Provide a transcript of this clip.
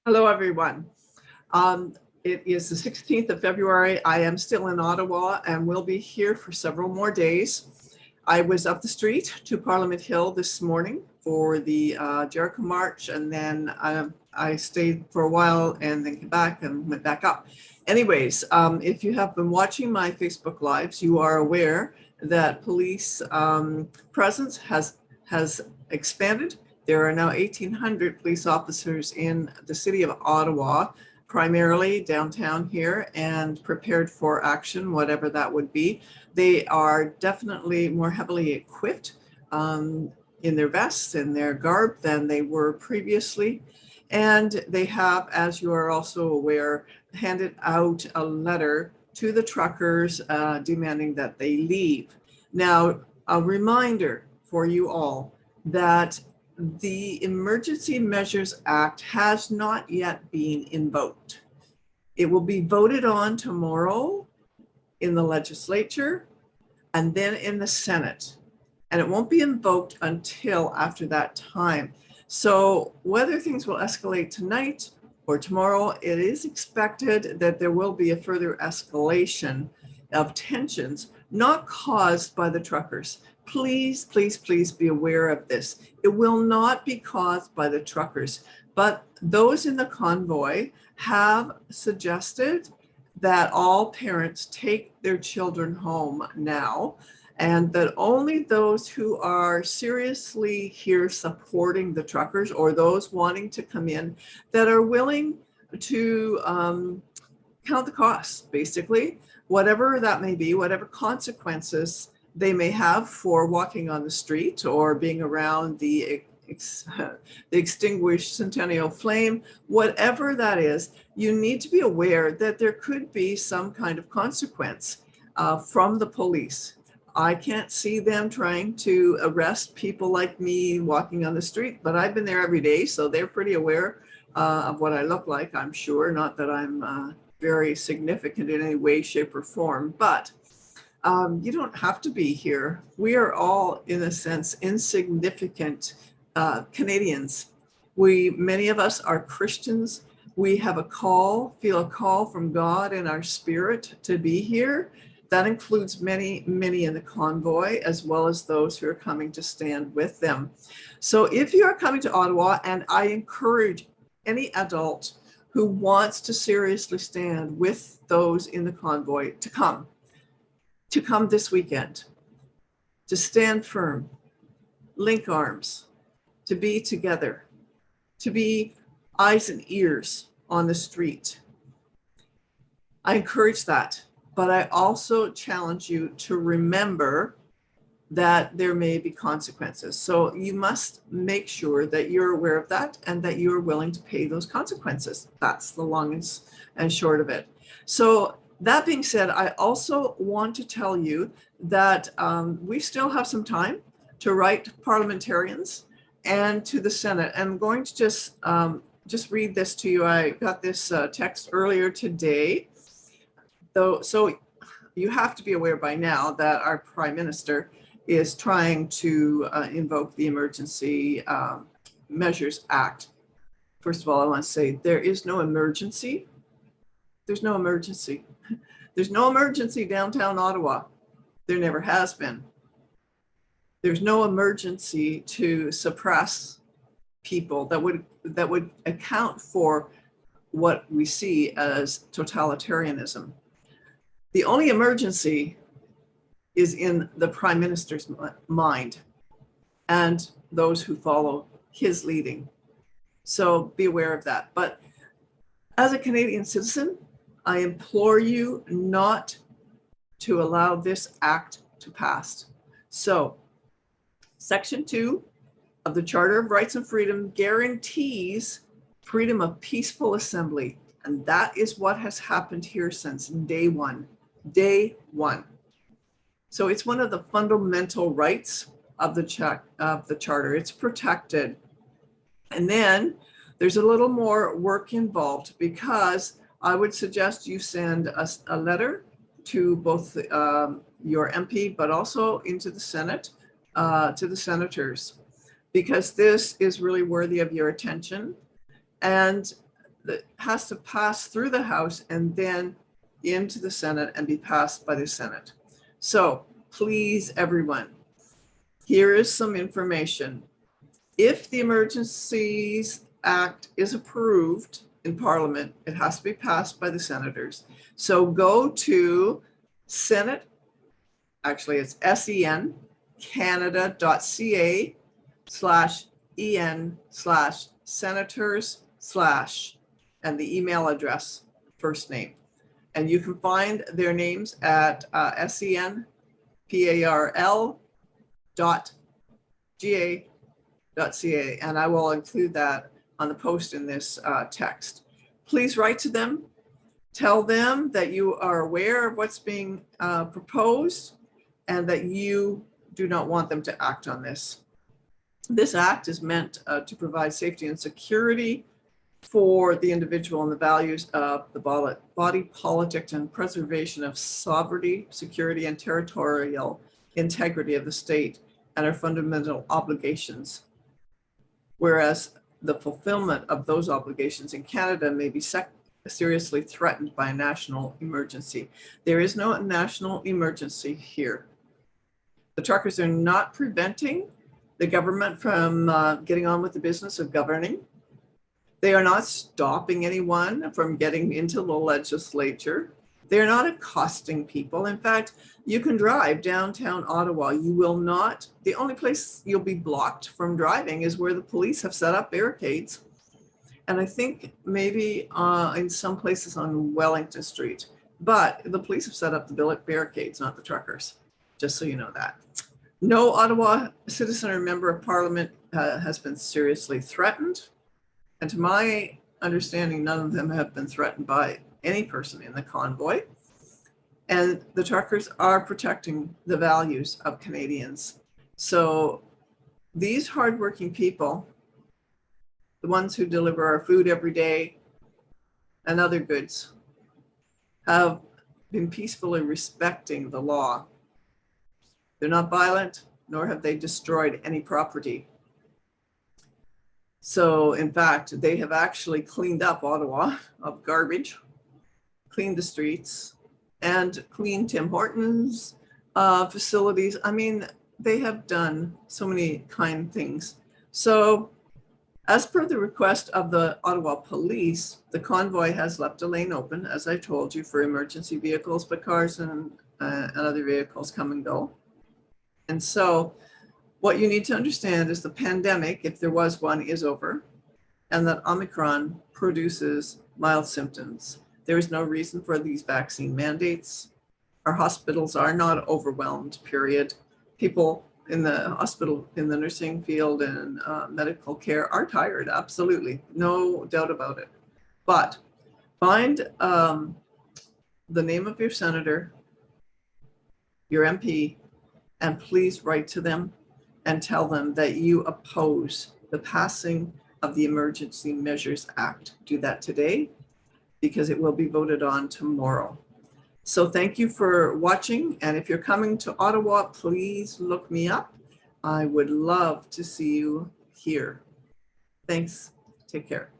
Hello, everyone. Um, it is the 16th of February. I am still in Ottawa and will be here for several more days. I was up the street to Parliament Hill this morning for the Jericho March, and then I stayed for a while and then came back and went back up. Anyways, if you have been watching my Facebook Lives, you are aware that police presence has expanded. There are now 1,800 police officers in the city of Ottawa, primarily downtown here, and prepared for action, whatever that would be. They are definitely more heavily equipped in their vests and their garb than they were previously. And they have, as you are also aware, handed out a letter to the truckers demanding that they leave. Now, a reminder for you all that the Emergency Measures Act has not yet been invoked. It will be voted on tomorrow in the legislature and then in the Senate. And it won't be invoked until after that time. So whether things will escalate tonight or tomorrow, it is expected that there will be a further escalation of tensions, not caused by the truckers. Please, please, please be aware of this. It will not be caused by the truckers, but those in the convoy have suggested that all parents take their children home now, and that only those who are seriously here supporting the truckers or those wanting to come in that are willing to count the costs, basically, whatever that may be, whatever consequences they may have for walking on the street or being around the extinguished centennial flame, whatever that is, you need to be aware that there could be some kind of consequence from the police. I can't see them trying to arrest people like me walking on the street, but I've been there every day, so they're pretty aware of what I look like, I'm sure. Not that I'm very significant in any way, shape, or form, but you don't have to be here. We are all, in a sense, insignificant Canadians. Many of us are Christians. We have feel a call from God in our spirit to be here. That includes many, many in the convoy, as well as those who are coming to stand with them. So if you are coming to Ottawa, and I encourage any adult who wants to seriously stand with those in the convoy to come this weekend, to stand firm, link arms, to be together, to be eyes and ears on the street. I encourage that, but I also challenge you to remember that there may be consequences. So you must make sure that you're aware of that and that you're willing to pay those consequences. That's the long and short of it. So that being said, I also want to tell you that we still have some time to write parliamentarians and to the Senate. I'm going to just read this to you. I got this text earlier today. So you have to be aware by now that our Prime Minister is trying to invoke the Emergency Measures Act. First of all, I want to say there is no emergency. There's no emergency. There's no emergency downtown Ottawa. There never has been. There's no emergency to suppress people that would account for what we see as totalitarianism. The only emergency is in the Prime Minister's mind and those who follow his leading. So be aware of that. But as a Canadian citizen, I implore you not to allow this act to pass. So, Section 2 of the Charter of Rights and Freedom guarantees freedom of peaceful assembly. And that is what has happened here since day one. Day one. So it's one of the fundamental rights of the Charter. It's protected. And then there's a little more work involved, because I would suggest you send a letter to both your MP, but also into the Senate, to the senators, because this is really worthy of your attention. And that has to pass through the House and then into the Senate and be passed by the Senate. So please, everyone, here is some information. If the Emergencies Act is approved in Parliament, it has to be passed by the senators. So go to Senate, actually it's sencanada.ca/en/senators/ and the email address, first name. And you can find their names at senparl.ga.ca, and I will include that on the post in this text. Please write to them. Tell them that you are aware of what's being proposed and that you do not want them to act on this. This act is meant to provide safety and security for the individual and the values of the body politic and preservation of sovereignty, security, and territorial integrity of the state and our fundamental obligations. Whereas the fulfillment of those obligations in Canada may be seriously threatened by a national emergency. There is no national emergency here. The truckers are not preventing the government from getting on with the business of governing. They are not stopping anyone from getting into the legislature. They're not accosting people. In fact, you can drive downtown Ottawa. You will not, the only place you'll be blocked from driving is where the police have set up barricades. And I think maybe in some places on Wellington Street, but the police have set up the barricades, not the truckers, just so you know that. No Ottawa citizen or member of Parliament has been seriously threatened. And to my understanding, none of them have been threatened by any person in the convoy. And the truckers are protecting the values of Canadians. So these hardworking people, the ones who deliver our food every day and other goods, have been peacefully respecting the law. They're not violent, nor have they destroyed any property. So in fact, they have actually cleaned up Ottawa of garbage, cleaned the streets, and cleaned Tim Hortons facilities. I mean, they have done so many kind things. So as per the request of the Ottawa Police, the convoy has left a lane open, as I told you, for emergency vehicles, but cars and other vehicles come and go. And so what you need to understand is the pandemic, if there was one, is over, and that Omicron produces mild symptoms. There is no reason for these vaccine mandates. Our hospitals are not overwhelmed, period. People in the hospital, in the nursing field and medical care are tired, absolutely, no doubt about it. But find the name of your senator, your MP, and please write to them and tell them that you oppose the passing of the Emergency Measures Act. Do that today because it will be voted on tomorrow. So thank you for watching. And if you're coming to Ottawa, please look me up. I would love to see you here. Thanks. Take care.